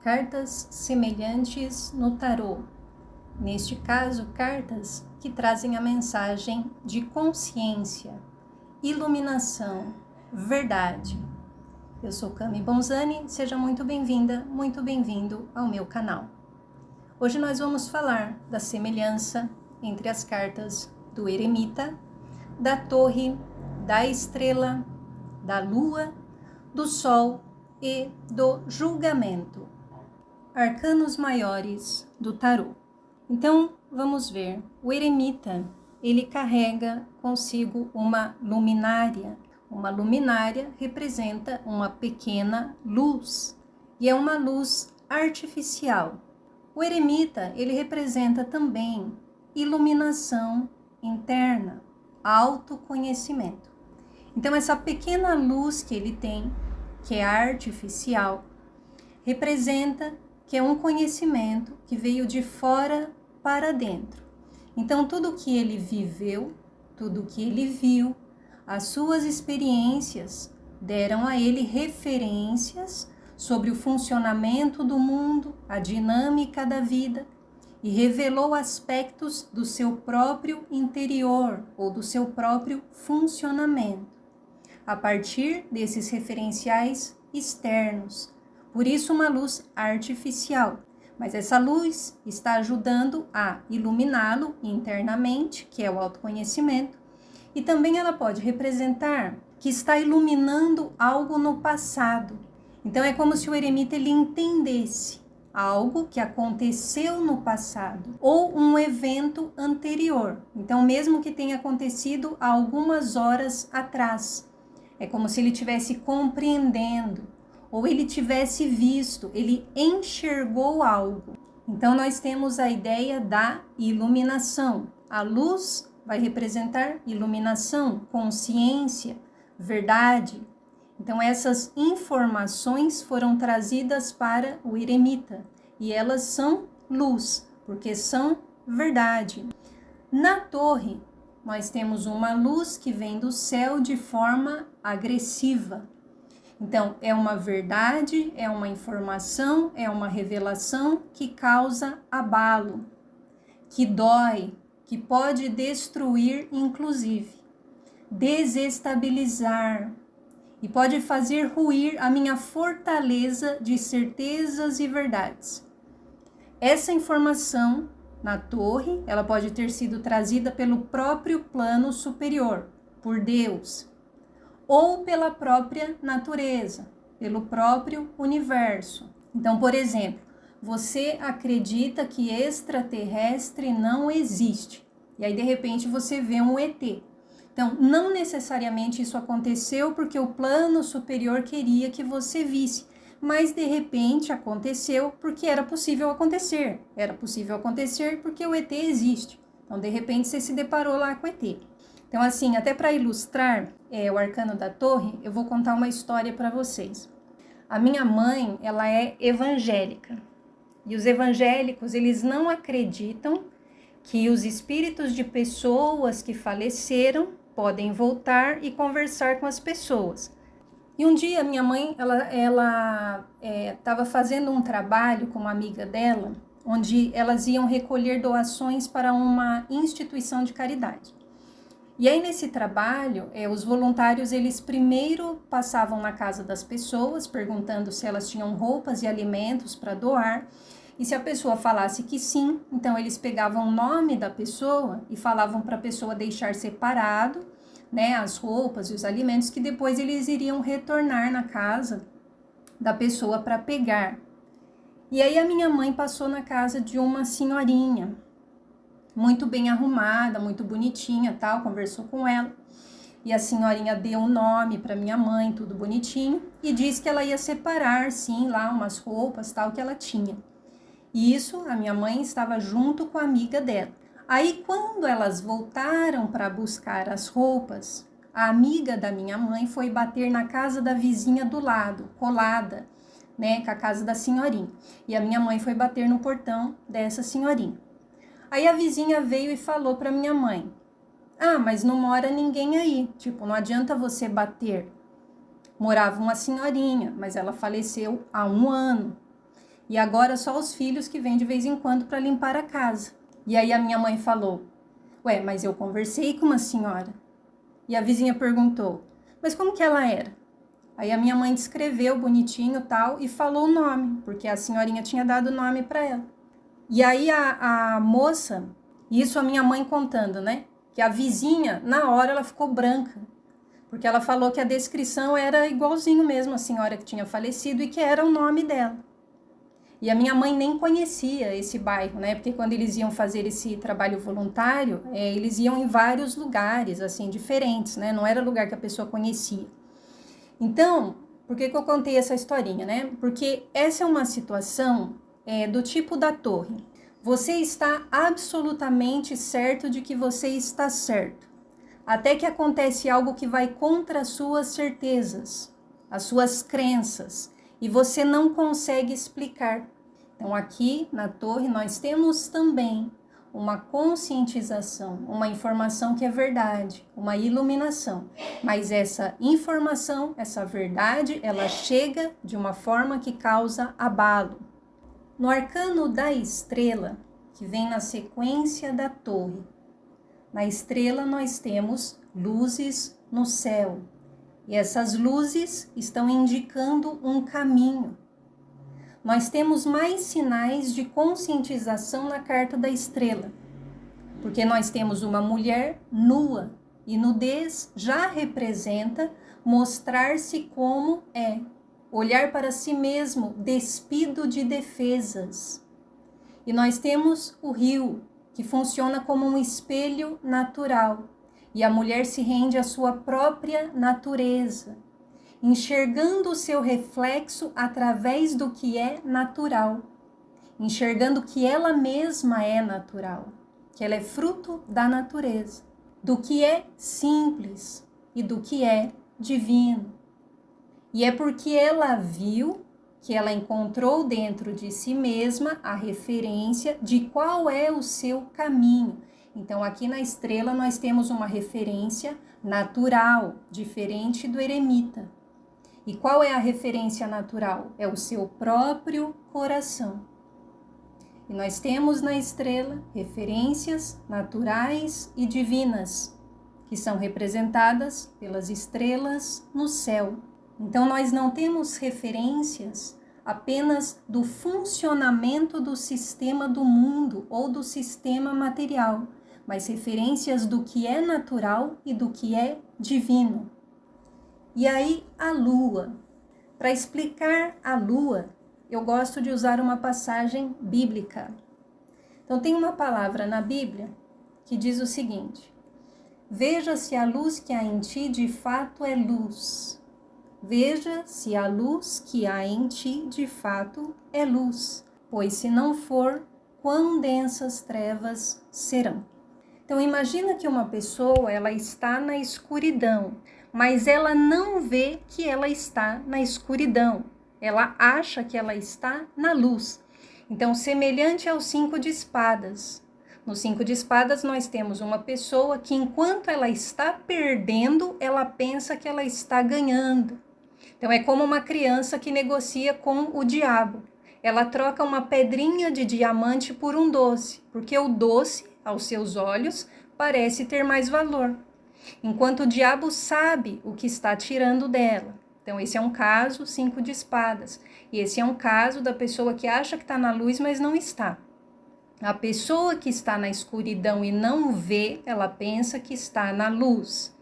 Cartas semelhantes no tarô. Neste caso, cartas que trazem a mensagem de consciência, iluminação, verdade. Eu sou Cami Bonzani, seja muito bem-vinda, muito bem-vindo ao meu canal. Hoje nós vamos falar da semelhança entre as cartas do eremita, da torre, da estrela, da lua, do sol e do julgamento. Arcanos maiores do tarô. Então, vamos ver. O eremita, ele carrega consigo uma luminária. Uma luminária representa uma pequena luz e é uma luz artificial. O eremita, ele representa também iluminação interna, autoconhecimento. Então, essa pequena luz que ele tem, que é artificial, representa que é um conhecimento que veio de fora para dentro. Então, tudo que ele viveu, tudo que ele viu, as suas experiências deram a ele referências sobre o funcionamento do mundo, a dinâmica da vida, e revelou aspectos do seu próprio interior ou do seu próprio funcionamento, a partir desses referenciais externos. Por isso, uma luz artificial. Mas essa luz está ajudando a iluminá-lo internamente, que é o autoconhecimento, e também ela pode representar que está iluminando algo no passado. Então, é como se o eremita ele entendesse algo que aconteceu no passado ou um evento anterior. Então, mesmo que tenha acontecido há algumas horas atrás, é como se ele estivesse compreendendo ou ele tivesse visto, ele enxergou algo. Então, nós temos a ideia da iluminação. A luz vai representar iluminação, consciência, verdade. Então, essas informações foram trazidas para o eremita e elas são luz, porque são verdade. Na torre, nós temos uma luz que vem do céu de forma agressiva. Então, é uma verdade, é uma informação, é uma revelação que causa abalo, que dói, que pode destruir, inclusive, desestabilizar e pode fazer ruir a minha fortaleza de certezas e verdades. Essa informação na torre, ela pode ter sido trazida pelo próprio plano superior, por Deus, ou pela própria natureza, pelo próprio universo. Então, por exemplo, você acredita que extraterrestre não existe, e aí de repente você vê um ET. Então, não necessariamente isso aconteceu porque o plano superior queria que você visse, mas de repente aconteceu porque era possível acontecer. Era possível acontecer porque o ET existe. Então, de repente, você se deparou lá com o ET. Então, assim, até para ilustrar o arcano da torre, eu vou contar uma história para vocês. A minha mãe, ela é evangélica. E os evangélicos, eles não acreditam que os espíritos de pessoas que faleceram podem voltar e conversar com as pessoas. E um dia, minha mãe, ela estava fazendo um trabalho com uma amiga dela, onde elas iam recolher doações para uma instituição de caridade. E aí, nesse trabalho, os voluntários, eles primeiro passavam na casa das pessoas, perguntando se elas tinham roupas e alimentos para doar. E se a pessoa falasse que sim, então eles pegavam o nome da pessoa e falavam para a pessoa deixar separado, né, as roupas e os alimentos, que depois eles iriam retornar na casa da pessoa para pegar. E aí a minha mãe passou na casa de uma senhorinha, muito bem arrumada, muito bonitinha, tal, conversou com ela. E a senhorinha deu o nome para minha mãe, tudo bonitinho, e disse que ela ia separar, sim, lá umas roupas, tal, que ela tinha. E isso, a minha mãe estava junto com a amiga dela. Aí, quando elas voltaram para buscar as roupas, a amiga da minha mãe foi bater na casa da vizinha do lado, colada, né, com a casa da senhorinha. E a minha mãe foi bater no portão dessa senhorinha. Aí a vizinha veio e falou para minha mãe: ah, mas não mora ninguém aí, tipo, não adianta você bater. Morava uma senhorinha, mas ela faleceu há 1 ano. E agora só os filhos que vêm de vez em quando para limpar a casa. E aí a minha mãe falou, ué, mas eu conversei com uma senhora. E a vizinha perguntou, mas como que ela era? Aí a minha mãe descreveu bonitinho tal e falou o nome, porque a senhorinha tinha dado o nome para ela. E aí a moça, isso a minha mãe contando, né? Que a vizinha, na hora, ela ficou branca. Porque ela falou que a descrição era igualzinho mesmo a senhora que tinha falecido e que era o nome dela. E a minha mãe nem conhecia esse bairro, né? Porque quando eles iam fazer esse trabalho voluntário, eles iam em vários lugares, assim, diferentes, né? Não era lugar que a pessoa conhecia. Então, por que eu contei essa historinha, né? Porque essa é uma situação do tipo da torre. Você está absolutamente certo de que você está certo. Até que acontece algo que vai contra as suas certezas, as suas crenças, e você não consegue explicar. Então, aqui na torre, nós temos também uma conscientização, uma informação que é verdade, uma iluminação. Mas essa informação, essa verdade, ela chega de uma forma que causa abalo. No arcano da estrela, que vem na sequência da torre, na estrela nós temos luzes no céu. E essas luzes estão indicando um caminho. Nós temos mais sinais de conscientização na carta da estrela, porque nós temos uma mulher nua, e nudez já representa mostrar-se como é, olhar para si mesmo despido de defesas. E nós temos o rio, que funciona como um espelho natural, e a mulher se rende à sua própria natureza, enxergando o seu reflexo através do que é natural, enxergando que ela mesma é natural, que ela é fruto da natureza, do que é simples e do que é divino. E é porque ela viu que ela encontrou dentro de si mesma a referência de qual é o seu caminho. Então, aqui na estrela nós temos uma referência natural, diferente do eremita. E qual é a referência natural? É o seu próprio coração. E nós temos na estrela referências naturais e divinas, que são representadas pelas estrelas no céu. Então, nós não temos referências apenas do funcionamento do sistema do mundo ou do sistema material, mas referências do que é natural e do que é divino. E aí, a lua. Para explicar a lua, eu gosto de usar uma passagem bíblica. Então, tem uma palavra na Bíblia que diz o seguinte: veja se a luz que há em ti de fato é luz. Veja se a luz que há em ti de fato é luz, pois se não for, quão densas trevas serão. Então imagina que uma pessoa, ela está na escuridão, mas ela não vê que ela está na escuridão. Ela acha que ela está na luz. Então, semelhante ao 5 de espadas. No 5 de espadas, nós temos uma pessoa que, enquanto ela está perdendo, ela pensa que ela está ganhando. Então, é como uma criança que negocia com o diabo. Ela troca uma pedrinha de diamante por um doce, porque o doce, aos seus olhos, parece ter mais valor, enquanto o diabo sabe o que está tirando dela. Então, esse é um caso 5 de espadas. E esse é um caso da pessoa que acha que está na luz, mas não está. A pessoa que está na escuridão e não vê, ela pensa que está na luz.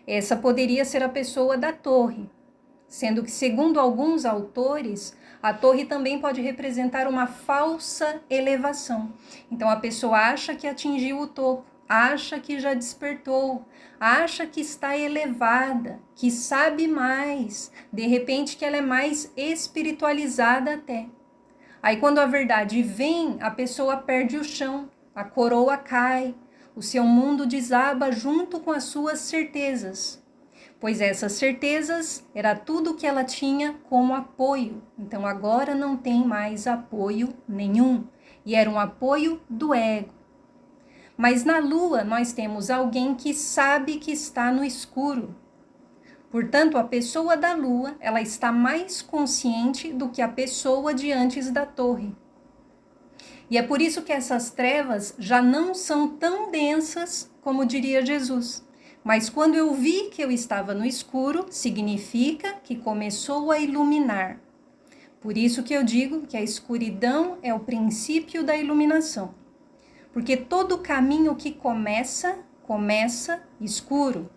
Essa poderia ser a pessoa da torre, sendo que, segundo alguns autores, a torre também pode representar uma falsa elevação. Então, a pessoa acha que atingiu o topo, acha que já despertou, acha que está elevada, que sabe mais, de repente que ela é mais espiritualizada até. Aí, quando a verdade vem, a pessoa perde o chão, a coroa cai, o seu mundo desaba junto com as suas certezas. Pois essas certezas era tudo que ela tinha como apoio. Então agora não tem mais apoio nenhum. E era um apoio do ego. Mas na lua nós temos alguém que sabe que está no escuro. Portanto, a pessoa da lua, ela está mais consciente do que a pessoa de antes da torre. E é por isso que essas trevas já não são tão densas como diria Jesus. Mas quando eu vi que eu estava no escuro, significa que começou a iluminar. Por isso que eu digo que a escuridão é o princípio da iluminação. Porque todo caminho que começa escuro.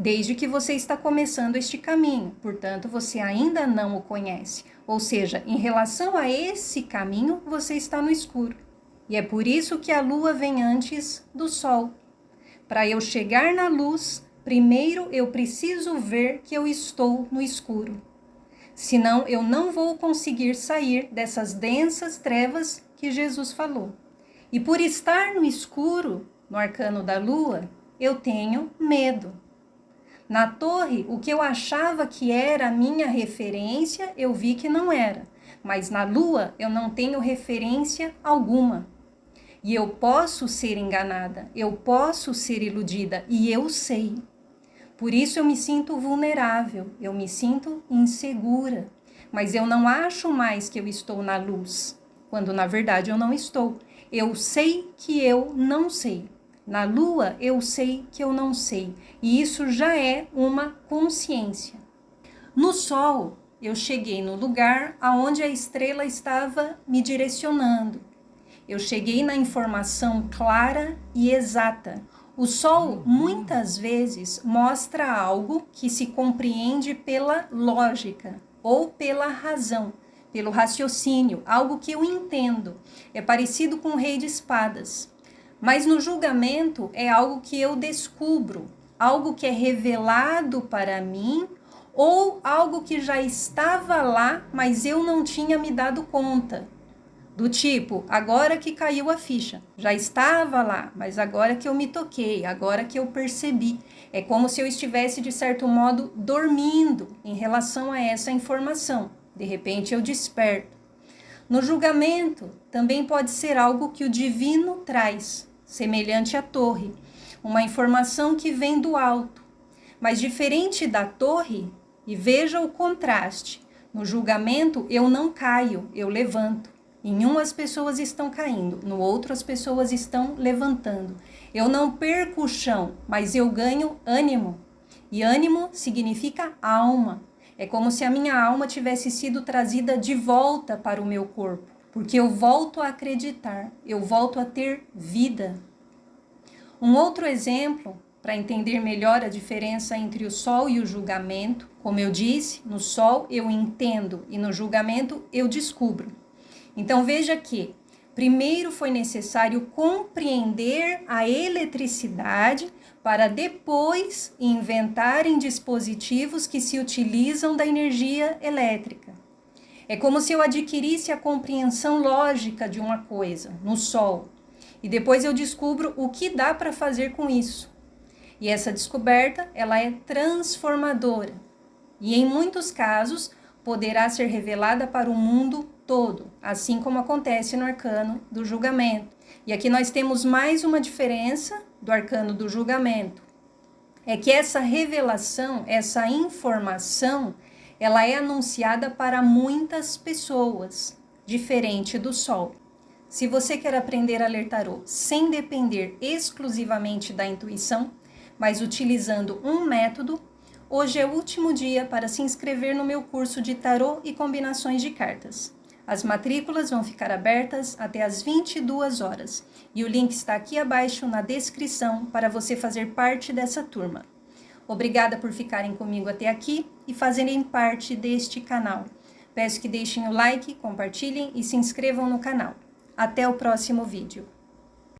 Desde que você está começando este caminho, portanto, você ainda não o conhece. Ou seja, em relação a esse caminho, você está no escuro. E é por isso que a lua vem antes do sol. Para eu chegar na luz, primeiro eu preciso ver que eu estou no escuro. Senão, eu não vou conseguir sair dessas densas trevas que Jesus falou. E por estar no escuro, no arcano da lua, eu tenho medo. Na torre, o que eu achava que era a minha referência, eu vi que não era. Mas na lua, eu não tenho referência alguma. E eu posso ser enganada, eu posso ser iludida, e eu sei. Por isso eu me sinto vulnerável, eu me sinto insegura. Mas eu não acho mais que eu estou na luz, quando na verdade eu não estou. Eu sei que eu não sei. Na lua, eu sei que eu não sei. E isso já é uma consciência. No sol, eu cheguei no lugar aonde a estrela estava me direcionando. Eu cheguei na informação clara e exata. O sol, muitas vezes, mostra algo que se compreende pela lógica ou pela razão, pelo raciocínio, algo que eu entendo. É parecido com o rei de espadas. Mas no julgamento é algo que eu descubro, algo que é revelado para mim ou algo que já estava lá, mas eu não tinha me dado conta. Do tipo, agora que caiu a ficha, já estava lá, mas agora que eu me toquei, agora que eu percebi. É como se eu estivesse, de certo modo, dormindo em relação a essa informação. De repente eu desperto. No julgamento, também pode ser algo que o divino traz, semelhante à torre, uma informação que vem do alto. Mas diferente da torre, e veja o contraste, no julgamento eu não caio, eu levanto. Em um as pessoas estão caindo, no outro as pessoas estão levantando. Eu não perco o chão, mas eu ganho ânimo. E ânimo significa alma. É como se a minha alma tivesse sido trazida de volta para o meu corpo, porque eu volto a acreditar, eu volto a ter vida. Um outro exemplo, para entender melhor a diferença entre o sol e o julgamento, como eu disse, no sol eu entendo e no julgamento eu descubro. Então veja que primeiro foi necessário compreender a eletricidade para depois inventarem dispositivos que se utilizam da energia elétrica. É como se eu adquirisse a compreensão lógica de uma coisa, no sol, e depois eu descubro o que dá para fazer com isso. E essa descoberta, ela é transformadora. E em muitos casos, poderá ser revelada para o mundo todo, assim como acontece no arcano do julgamento. E aqui nós temos mais uma diferença do arcano do julgamento. É que essa revelação, essa informação, ela é anunciada para muitas pessoas, diferente do sol. Se você quer aprender a ler tarô sem depender exclusivamente da intuição, mas utilizando um método, hoje é o último dia para se inscrever no meu curso de tarô e combinações de cartas. As matrículas vão ficar abertas até às 22 horas e o link está aqui abaixo na descrição para você fazer parte dessa turma. Obrigada por ficarem comigo até aqui e fazerem parte deste canal. Peço que deixem o like, compartilhem e se inscrevam no canal. Até o próximo vídeo.